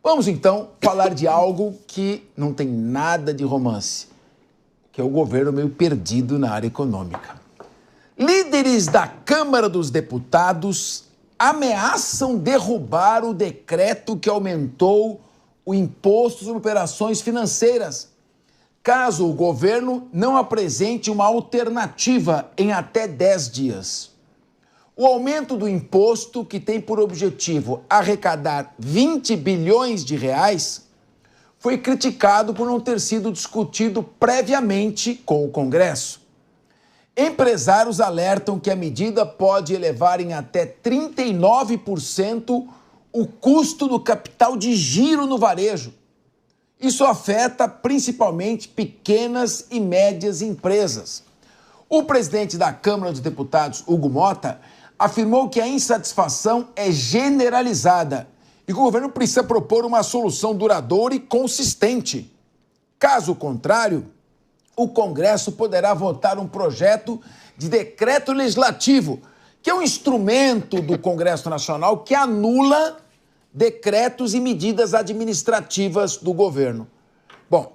Vamos então falar de algo que não tem nada de romance, que é o governo meio perdido na área econômica. Líderes da Câmara dos Deputados ameaçam derrubar o decreto que aumentou o imposto sobre operações financeiras, caso o governo não apresente uma alternativa em até 10 dias. O aumento do imposto, que tem por objetivo arrecadar 20 bilhões de reais, foi criticado por não ter sido discutido previamente com o Congresso. Empresários alertam que a medida pode elevar em até 39% o custo do capital de giro no varejo. Isso afeta principalmente pequenas e médias empresas. O presidente da Câmara dos Deputados, Hugo Motta, afirmou que a insatisfação é generalizada e que o governo precisa propor uma solução duradoura e consistente. Caso contrário, o Congresso poderá votar um projeto de decreto legislativo, que é um instrumento do Congresso Nacional que anula decretos e medidas administrativas do governo. Bom,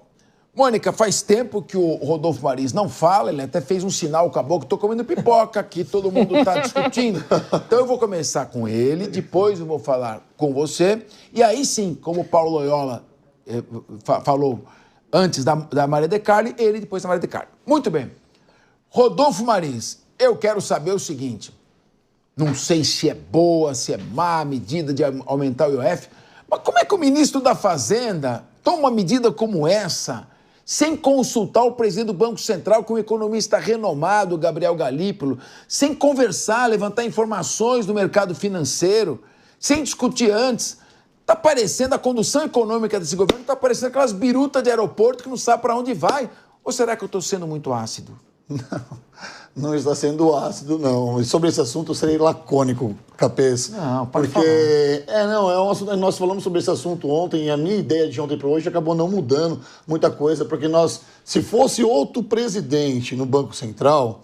Mônica, faz tempo que o Rodolfo Marins não fala, ele até fez um sinal com a boca, estou comendo pipoca aqui, todo mundo está discutindo. Então eu vou começar com ele, depois eu vou falar com você, e aí sim, como o Paulo Loyola falou antes da Maria de Carli, ele depois da Maria de Carli. Muito bem. Rodolfo Marins, eu quero saber o seguinte, não sei se é boa, se é má a medida de aumentar o IOF, mas como é que o ministro da Fazenda toma uma medida como essa sem consultar o presidente do Banco Central, que é um economista renomado, Gabriel Galípolo, sem conversar, levantar informações do mercado financeiro, sem discutir antes? Está parecendo, a condução econômica desse governo está parecendo aquelas birutas de aeroporto que não sabe para onde vai. Ou será que eu estou sendo muito ácido? Não está sendo ácido, não. E sobre esse assunto eu serei lacônico, Capês. Não, pode porque um assunto, nós falamos sobre esse assunto ontem e a minha ideia de ontem para hoje acabou não mudando muita coisa, porque se fosse outro presidente no Banco Central,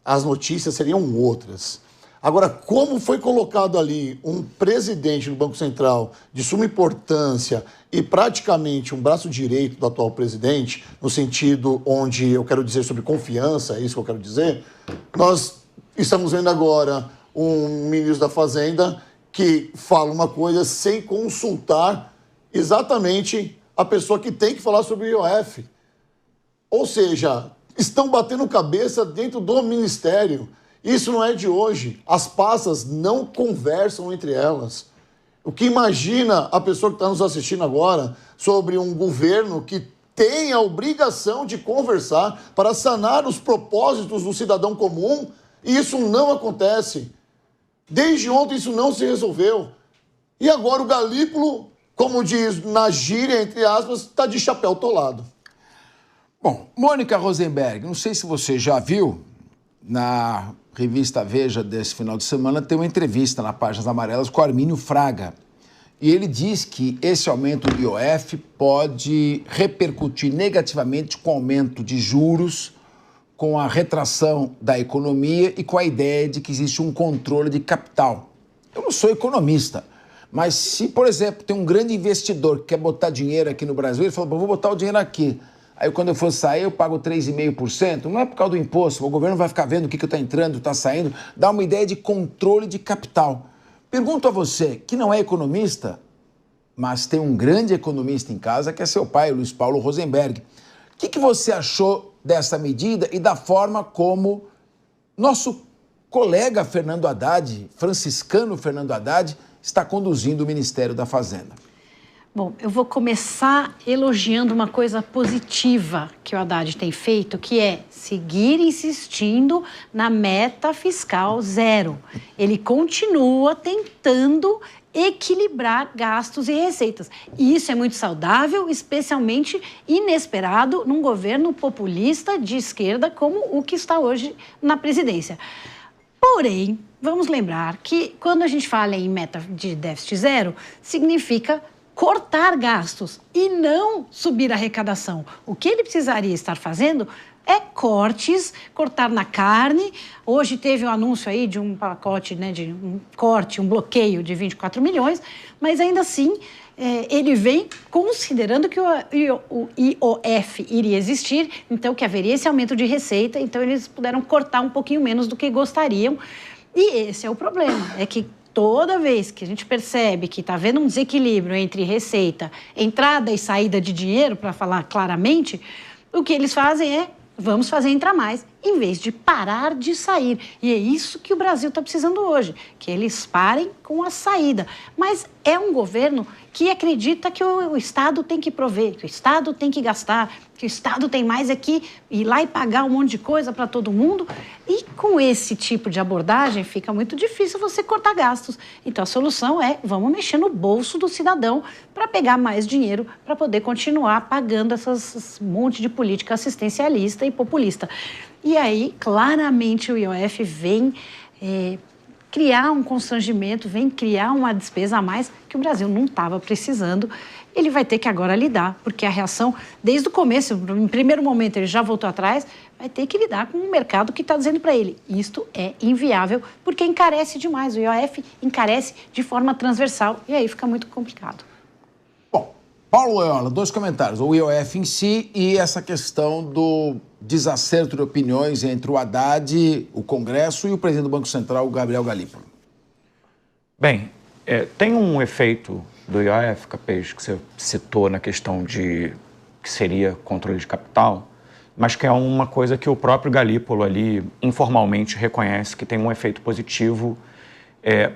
as notícias seriam outras. Agora, como foi colocado ali um presidente do Banco Central de suma importância e praticamente um braço direito do atual presidente, no sentido onde eu quero dizer sobre confiança, é isso que eu quero dizer, nós estamos vendo agora um ministro da Fazenda que fala uma coisa sem consultar exatamente a pessoa que tem que falar sobre o IOF. Ou seja, estão batendo cabeça dentro do ministério. Isso não é de hoje. As pastas não conversam entre elas. O que imagina a pessoa que está nos assistindo agora sobre um governo que tem a obrigação de conversar para sanar os propósitos do cidadão comum, e isso não acontece. Desde ontem isso não se resolveu. E agora o Galípolo, como diz na gíria, entre aspas, está de chapéu tolado. Bom, Mônica Rosenberg, não sei se você já viu, na revista Veja desse final de semana, tem uma entrevista na Páginas Amarelas com Armínio Fraga. E ele diz que esse aumento do IOF pode repercutir negativamente com o aumento de juros, com a retração da economia e com a ideia de que existe um controle de capital. Eu não sou economista, mas se, por exemplo, tem um grande investidor que quer botar dinheiro aqui no Brasil, ele fala, vou botar o dinheiro aqui. Aí quando eu for sair, eu pago 3,5%. Não é por causa do imposto, o governo vai ficar vendo o que está entrando, está saindo. Dá uma ideia de controle de capital. Pergunto a você, que não é economista, mas tem um grande economista em casa, que é seu pai, Luiz Paulo Rosenberg. O que você achou dessa medida e da forma como nosso colega Fernando Haddad, franciscano Fernando Haddad, está conduzindo o Ministério da Fazenda? Bom, eu vou começar elogiando uma coisa positiva que o Haddad tem feito, que é seguir insistindo na meta fiscal zero. Ele continua tentando equilibrar gastos e receitas. E isso é muito saudável, especialmente inesperado num governo populista de esquerda como o que está hoje na presidência. Porém, vamos lembrar que quando a gente fala em meta de déficit zero, significa cortar gastos e não subir a arrecadação. O que ele precisaria estar fazendo é cortar na carne. Hoje teve um anúncio aí de um pacote, de um corte, um bloqueio de 24 milhões, mas ainda assim ele vem considerando que o IOF iria existir, então que haveria esse aumento de receita, então eles puderam cortar um pouquinho menos do que gostariam. E esse é o problema, é que toda vez que a gente percebe que está havendo um desequilíbrio entre receita, entrada e saída de dinheiro, para falar claramente, o que eles fazem é, vamos fazer entrar mais, em vez de parar de sair. E é isso que o Brasil está precisando hoje, que eles parem com a saída. Mas é um governo que acredita que o Estado tem que prover, que o Estado tem que gastar, que o Estado tem mais é que ir lá e pagar um monte de coisa para todo mundo. E com esse tipo de abordagem fica muito difícil você cortar gastos. Então a solução é, vamos mexer no bolso do cidadão para pegar mais dinheiro para poder continuar pagando essas monte de política assistencialista e populista. E aí, claramente, o IOF vem criar um constrangimento, vem criar uma despesa a mais que o Brasil não estava precisando. Ele vai ter que agora lidar, porque a reação, desde o começo, em primeiro momento ele já voltou atrás, vai ter que lidar com um mercado que está dizendo para ele, isto é inviável, porque encarece demais, o IOF encarece de forma transversal, e aí fica muito complicado. Bom, Paulo Loyola, 2 comentários, o IOF em si e essa questão do desacerto de opiniões entre o Haddad, o Congresso e o presidente do Banco Central, o Gabriel Galípolo. Bem, tem um efeito do IOF, Capês, que você citou na questão de que seria controle de capital, mas que é uma coisa que o próprio Galípolo ali informalmente reconhece que tem um efeito positivo,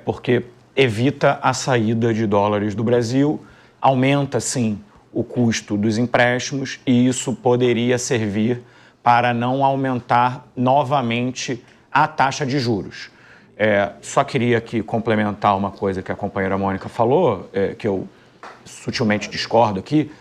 porque evita a saída de dólares do Brasil, aumenta, sim, o custo dos empréstimos e isso poderia servir para não aumentar novamente a taxa de juros. Só queria aqui complementar uma coisa que a companheira Mônica falou, que eu sutilmente discordo aqui.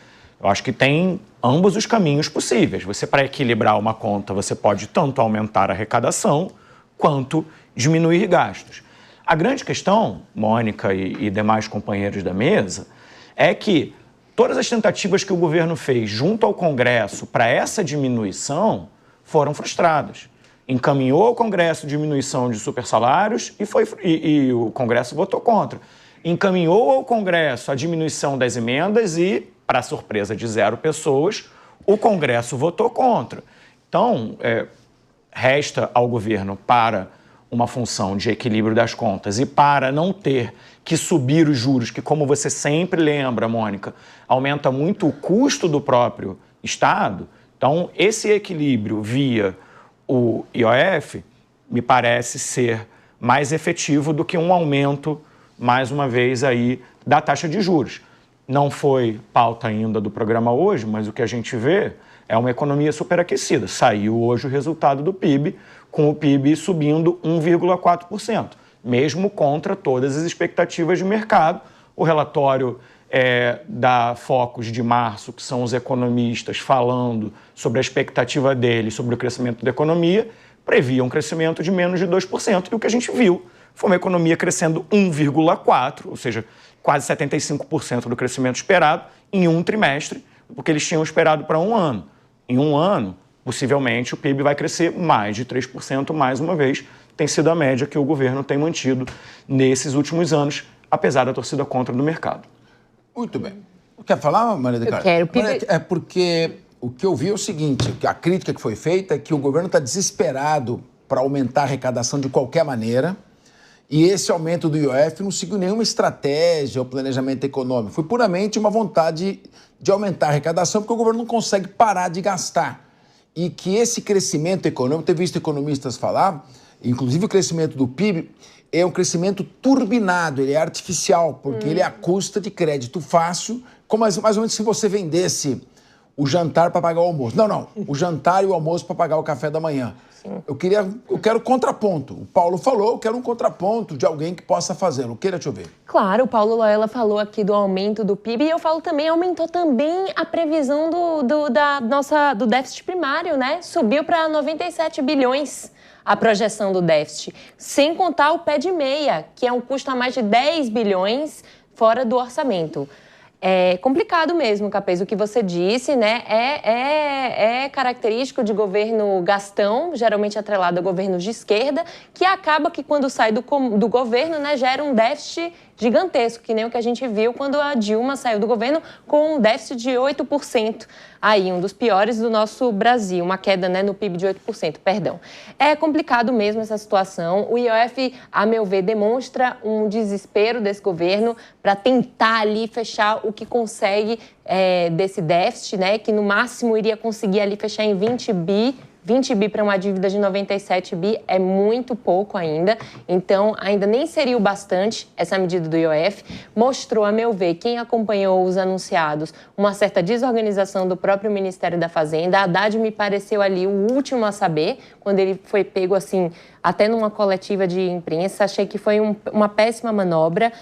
Eu acho que tem ambos os caminhos possíveis. Você, para equilibrar uma conta, você pode tanto aumentar a arrecadação quanto diminuir gastos. A grande questão, Mônica e demais companheiros da mesa, é que todas as tentativas que o governo fez junto ao Congresso para essa diminuição foram frustradas. Encaminhou ao Congresso diminuição de supersalários e o Congresso votou contra. Encaminhou ao Congresso a diminuição das emendas e, para surpresa de 0 pessoas, o Congresso votou contra. Então, resta ao governo, para uma função de equilíbrio das contas e para não ter que subir os juros, que, como você sempre lembra, Mônica, aumenta muito o custo do próprio Estado. Então, esse equilíbrio via o IOF me parece ser mais efetivo do que um aumento, mais uma vez, aí, da taxa de juros. Não foi pauta ainda do programa hoje, mas o que a gente vê é uma economia superaquecida. Saiu hoje o resultado do PIB, com o PIB subindo 1,4%, mesmo contra todas as expectativas de mercado. O relatório da Focus de março, que são os economistas falando sobre a expectativa deles sobre o crescimento da economia, previa um crescimento de menos de 2%. E o que a gente viu foi uma economia crescendo 1,4%, ou seja, quase 75% do crescimento esperado em um trimestre, porque eles tinham esperado para um ano. Em um ano, possivelmente, o PIB vai crescer mais de 3%, mais uma vez. Tem sido a média que o governo tem mantido nesses últimos anos, apesar da torcida contra do mercado. Muito bem. Quer falar, Maria de Carlos? Eu quero. É porque o que eu vi é o seguinte, a crítica que foi feita é que o governo está desesperado para aumentar a arrecadação de qualquer maneira e esse aumento do IOF não seguiu nenhuma estratégia ou planejamento econômico. Foi puramente uma vontade de aumentar a arrecadação porque o governo não consegue parar de gastar. E que esse crescimento econômico, ter visto economistas falar, inclusive o crescimento do PIB, é um crescimento turbinado, ele é artificial, porque ele é à custa de crédito fácil, como mais ou menos se você vendesse o jantar para pagar o almoço. Não, o jantar e o almoço para pagar o café da manhã. Eu quero contraponto. O Paulo falou, eu quero um contraponto de alguém que possa fazê-lo. Queira te ouvir. Claro, o Paulo Loyola falou aqui do aumento do PIB e eu falo também, aumentou também a previsão do déficit primário, né? Subiu para 97 bilhões a projeção do déficit, sem contar o pé de meia, que é um custo a mais de 10 bilhões fora do orçamento. É complicado mesmo, Capês, o que você disse, né? É característico de governo gastão, geralmente atrelado a governos de esquerda, que acaba que quando sai do governo, né, gera um déficit gigantesco, que nem o que a gente viu quando a Dilma saiu do governo com um déficit de 8%. Aí, um dos piores do nosso Brasil, uma queda, né, no PIB de 8%, perdão. É complicado mesmo essa situação. O IOF, a meu ver, demonstra um desespero desse governo para tentar ali fechar o que consegue desse déficit, né, que no máximo iria conseguir ali fechar em 20 bi para uma dívida de 97 bi é muito pouco ainda, então ainda nem seria o bastante essa medida do IOF. Mostrou, a meu ver, quem acompanhou os anunciados, uma certa desorganização do próprio Ministério da Fazenda. A Haddad me pareceu ali o último a saber, quando ele foi pego assim, até numa coletiva de imprensa. Achei que foi uma péssima manobra.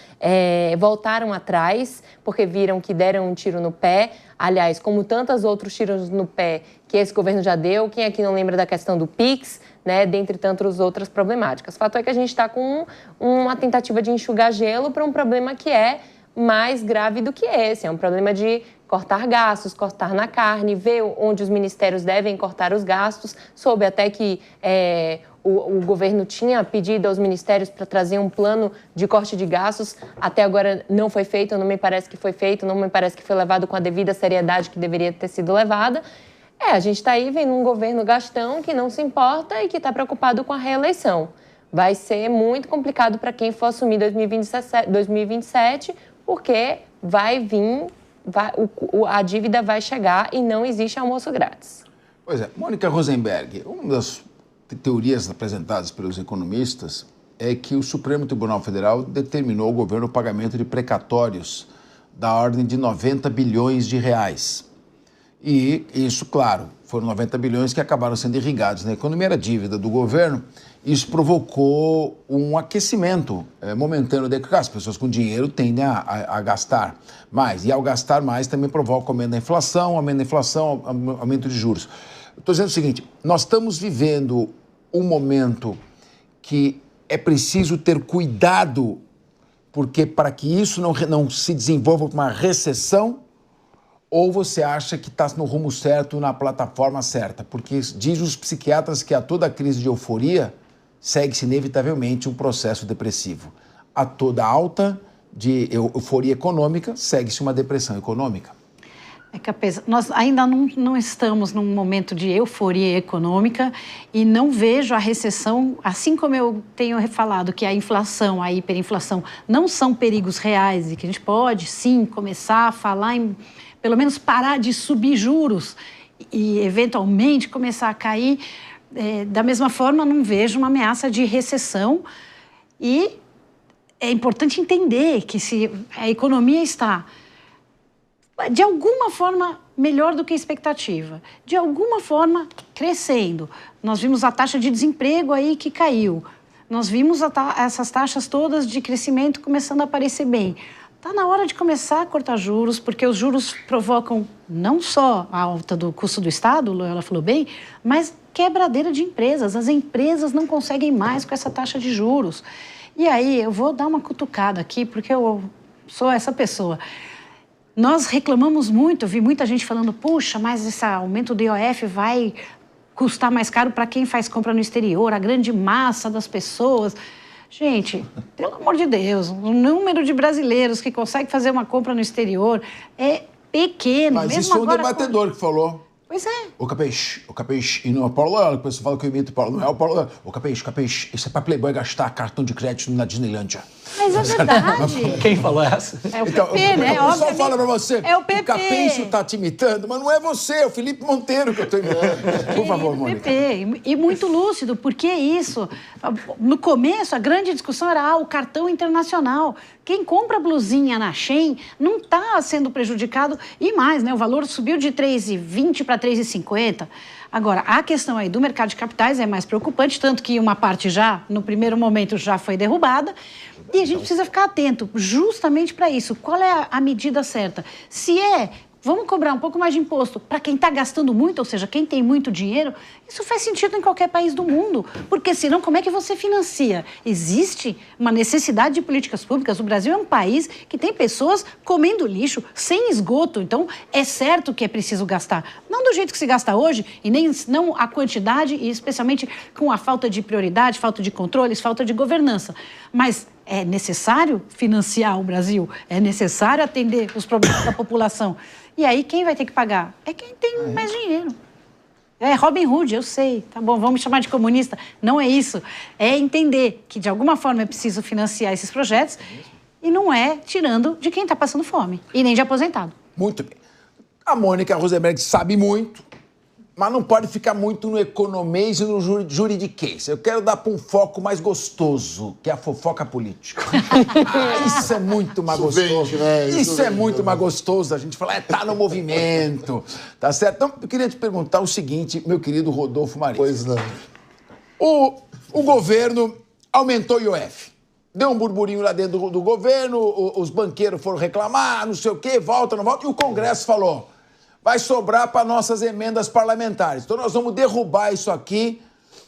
Voltaram atrás, porque viram que deram um tiro no pé. Aliás, como tantos outros tiros no pé que esse governo já deu, quem aqui não lembra da questão do PIX, né, dentre tantas outras problemáticas. O fato é que a gente está com uma tentativa de enxugar gelo para um problema que é mais grave do que esse. É um problema de cortar gastos, cortar na carne, ver onde os ministérios devem cortar os gastos. Soube até que o governo tinha pedido aos ministérios para trazer um plano de corte de gastos. Até agora não foi feito, não me parece que foi feito, não me parece que foi levado com a devida seriedade que deveria ter sido levada. A gente está aí vendo um governo gastão que não se importa e que está preocupado com a reeleição. Vai ser muito complicado para quem for assumir 2027, porque a dívida vai chegar e não existe almoço grátis. Pois é, Mônica Rosenberg, uma das teorias apresentadas pelos economistas é que o Supremo Tribunal Federal determinou ao governo o pagamento de precatórios da ordem de 90 bilhões de reais. E isso, claro, foram 90 bilhões que acabaram sendo irrigados na economia, era dívida do governo. Isso provocou um aquecimento momentâneo, porque as pessoas com dinheiro tendem a gastar mais. E ao gastar mais também provoca aumento da inflação, aumento de juros. Estou dizendo o seguinte, nós estamos vivendo um momento que é preciso ter cuidado, porque para que isso não se desenvolva uma recessão, ou você acha que está no rumo certo, na plataforma certa? Porque diz os psiquiatras que a toda crise de euforia segue-se inevitavelmente um processo depressivo. A toda alta de euforia econômica segue-se uma depressão econômica. Nós ainda não estamos num momento de euforia econômica e não vejo a recessão, assim como eu tenho falado que a inflação, a hiperinflação não são perigos reais e que a gente pode, sim, começar a falar em, pelo menos, parar de subir juros e, eventualmente, começar a cair. Da mesma forma, não vejo uma ameaça de recessão e é importante entender que se a economia está de alguma forma melhor do que a expectativa, de alguma forma crescendo. Nós vimos a taxa de desemprego aí que caiu, nós vimos essas taxas todas de crescimento começando a aparecer bem. Está na hora de começar a cortar juros, porque os juros provocam não só a alta do custo do Estado, ela falou bem, mas quebradeira de empresas. As empresas não conseguem mais com essa taxa de juros. E aí eu vou dar uma cutucada aqui, porque eu sou essa pessoa. Nós reclamamos muito, vi muita gente falando, puxa, mas esse aumento do IOF vai custar mais caro para quem faz compra no exterior, a grande massa das pessoas. Gente, pelo amor de Deus, o número de brasileiros que conseguem fazer uma compra no exterior é pequeno. Mas mesmo isso agora, é um debatedor que falou. Pois é. O Capês, e não é o Paulo Leal, que o pessoal fala que eu imito o Paulo, não é o Paulo Leal. O Capês, isso é pra Playboy gastar cartão de crédito na Disneylândia. Mas é verdade. Quem falou essa? É o PP, né? O pessoal fala pra você, é o PP. O Capêncio tá te imitando, mas não é você, é o Felipe Monteiro que eu tô imitando. Por favor, Mônica. PP. E muito lúcido, porque isso? No começo, a grande discussão era o cartão internacional. Quem compra blusinha na Shein não está sendo prejudicado. E mais, né? O valor subiu de 3,20 para 3,50. Agora, a questão aí do mercado de capitais é mais preocupante, tanto que uma parte já, no primeiro momento, já foi derrubada. E a gente precisa ficar atento justamente para isso. Qual é a medida certa? Se vamos cobrar um pouco mais de imposto para quem está gastando muito, ou seja, quem tem muito dinheiro, isso faz sentido em qualquer país do mundo, porque senão como é que você financia? Existe uma necessidade de políticas públicas. O Brasil é um país que tem pessoas comendo lixo, sem esgoto, então é certo que é preciso gastar. Não do jeito que se gasta hoje, e nem não a quantidade, e especialmente com a falta de prioridade, falta de controles, falta de governança. Mas É necessário financiar o Brasil, é necessário atender os problemas da população. E aí quem vai ter que pagar? É quem tem mais dinheiro. É Robin Hood, eu sei, tá bom, vamos chamar de comunista. Não é isso. É entender que, de alguma forma, é preciso financiar esses projetos e não é tirando de quem está passando fome e nem de aposentado. Muito bem. A Mônica Rosenberg sabe muito, mas não pode ficar muito no economês e no juridiquês. Eu quero dar para um foco mais gostoso, que é a fofoca política. Isso é muito mais gostoso. Vende, né? Isso é muito mais gostoso. A gente fala, tá no movimento, tá certo? Então, eu queria te perguntar o seguinte, meu querido Rodolfo Marinho. Pois não. O governo aumentou o IOF. Deu um burburinho lá dentro do governo, os banqueiros foram reclamar, não sei o quê, volta, não volta, e o Congresso falou, vai sobrar para nossas emendas parlamentares. Então nós vamos derrubar isso aqui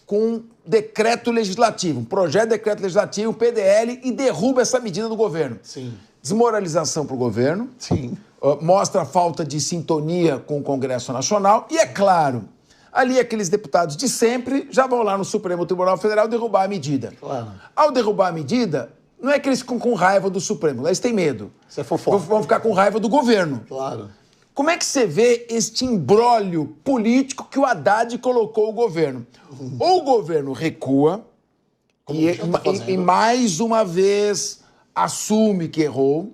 com um decreto legislativo, um projeto de decreto legislativo, um PDL, e derruba essa medida do governo. Sim. Desmoralização para o governo. Sim. Mostra a falta de sintonia com o Congresso Nacional. E é claro, ali aqueles deputados de sempre já vão lá no Supremo Tribunal Federal derrubar a medida. Claro. Ao derrubar a medida, não é que eles ficam com raiva do Supremo, eles têm medo. Isso é fofoca. Vão ficar com raiva do governo. Claro. Como é que você vê este imbróglio político que o Haddad colocou o governo? Ou o governo recua e mais uma vez assume que errou,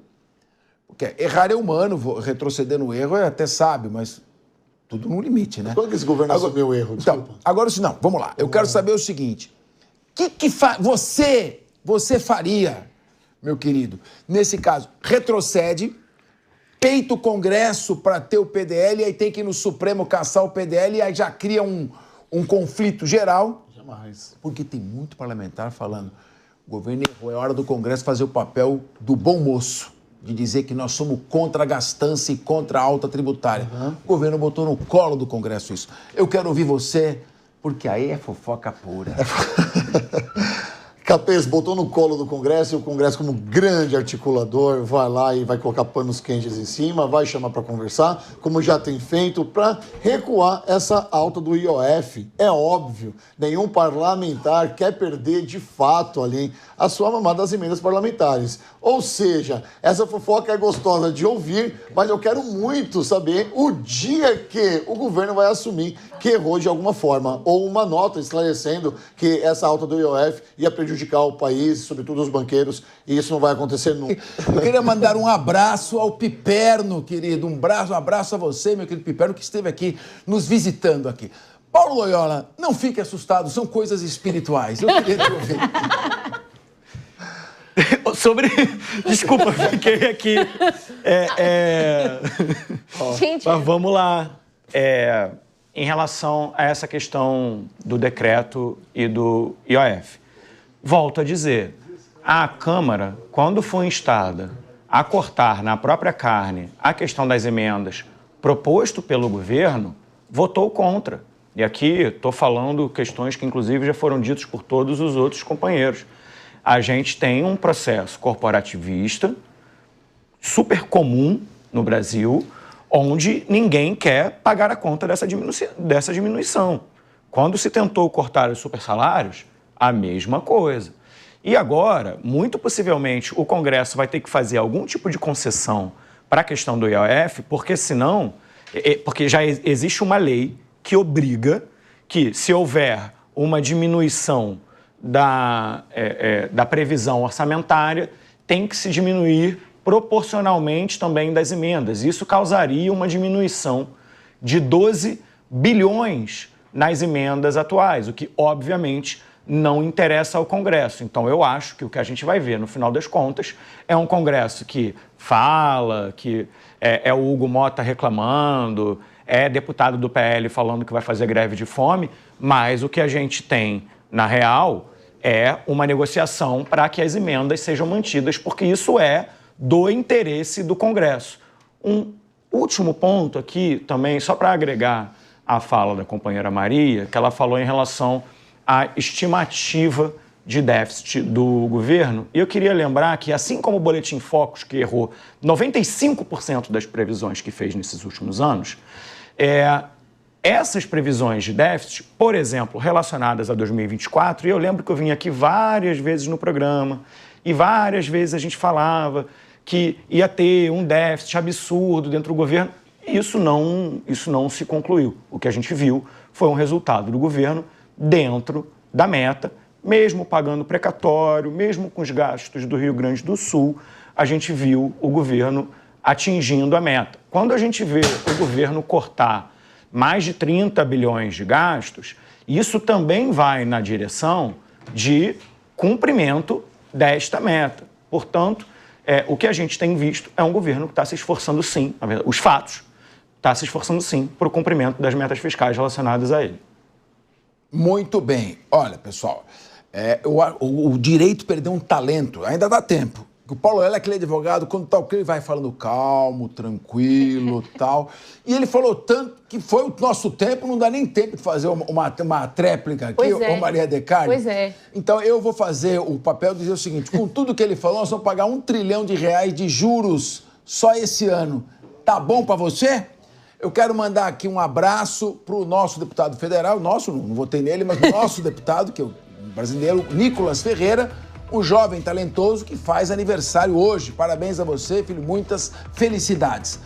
porque errar é humano, retroceder no erro é até sábio, mas tudo no limite, né? Quando que esse governo assumiu o erro? Desculpa. Então, agora, não, vamos lá. Eu quero saber o seguinte. O que você faria, meu querido, nesse caso? Retrocede, peita o Congresso para ter o PDL, e aí tem que ir no Supremo caçar o PDL, e aí já cria um conflito geral. Jamais. Porque tem muito parlamentar falando, o governo errou, é hora do Congresso fazer o papel do bom moço, de dizer que nós somos contra a gastança e contra a alta tributária. O governo botou no colo do Congresso isso. Eu quero ouvir você, porque aí é fofoca pura. Capês botou no colo do Congresso, e o Congresso, como grande articulador, vai lá e vai colocar panos quentes em cima, vai chamar para conversar, como já tem feito, para recuar essa alta do IOF. É óbvio, nenhum parlamentar quer perder de fato ali a sua mamada das emendas parlamentares. Ou seja, essa fofoca é gostosa de ouvir, mas eu quero muito saber o dia que o governo vai assumir que errou de alguma forma, ou uma nota esclarecendo que essa alta do IOF ia prejudicar o país, sobretudo os banqueiros, e isso não vai acontecer nunca. Eu queria mandar um abraço ao Piperno, querido, um abraço a você, meu querido Piperno, que esteve aqui nos visitando aqui. Paulo Loyola, não fique assustado, são coisas espirituais. Eu queria te ouvir. Desculpa, fiquei aqui. Gente, Mas vamos lá. Em relação a essa questão do decreto e do IOF. Volto a dizer, a Câmara, quando foi instada a cortar na própria carne a questão das emendas proposto pelo governo, votou contra. E aqui estou falando questões que, inclusive, já foram ditas por todos os outros companheiros. A gente tem um processo corporativista super comum no Brasil, onde ninguém quer pagar a conta dessa diminuição. Quando se tentou cortar os supersalários, a mesma coisa. E agora, muito possivelmente, o Congresso vai ter que fazer algum tipo de concessão para a questão do IOF, porque senão, porque já existe uma lei que obriga que, se houver uma diminuição da previsão orçamentária, tem que se diminuir proporcionalmente também das emendas. Isso causaria uma diminuição de 12 bilhões nas emendas atuais, o que, obviamente, não interessa ao Congresso. Então, eu acho que o que a gente vai ver, no final das contas, é um Congresso que fala, que é o Hugo Mota reclamando, é deputado do PL falando que vai fazer greve de fome, mas o que a gente tem, na real, é uma negociação para que as emendas sejam mantidas, porque isso é do interesse do Congresso. Um último ponto aqui também, só para agregar a fala da companheira Maria, que ela falou em relação à estimativa de déficit do governo. E eu queria lembrar que, assim como o Boletim Focus, que errou 95% das previsões que fez nesses últimos anos, essas previsões de déficit, por exemplo, relacionadas a 2024, e eu lembro que eu vim aqui várias vezes no programa E várias vezes a gente falava que ia ter um déficit absurdo dentro do governo. Isso não se concluiu. O que a gente viu foi um resultado do governo dentro da meta, mesmo pagando precatório, mesmo com os gastos do Rio Grande do Sul, a gente viu o governo atingindo a meta. Quando a gente vê o governo cortar mais de 30 bilhões de gastos, isso também vai na direção de cumprimento desta meta. Portanto, o que a gente tem visto é um governo que está se esforçando sim, os fatos, está se esforçando sim para o cumprimento das metas fiscais relacionadas a ele. Muito bem. Olha, pessoal, o direito perdeu um talento, ainda dá tempo. O Paulo Heller, aquele advogado, quando tá o que ele vai falando calmo, tranquilo, tal. E ele falou tanto que foi o nosso tempo, não dá nem tempo de fazer uma tréplica aqui, ô Maria de Carli. Pois é. Então eu vou fazer o papel de dizer o seguinte, com tudo que ele falou, nós vamos pagar R$1 trilhão de juros só esse ano. Tá bom pra você? Eu quero mandar aqui um abraço pro nosso deputado federal, não votei nele, mas o nosso deputado, que é o brasileiro Nicolas Ferreira, um jovem talentoso que faz aniversário hoje. Parabéns a você, filho, muitas felicidades.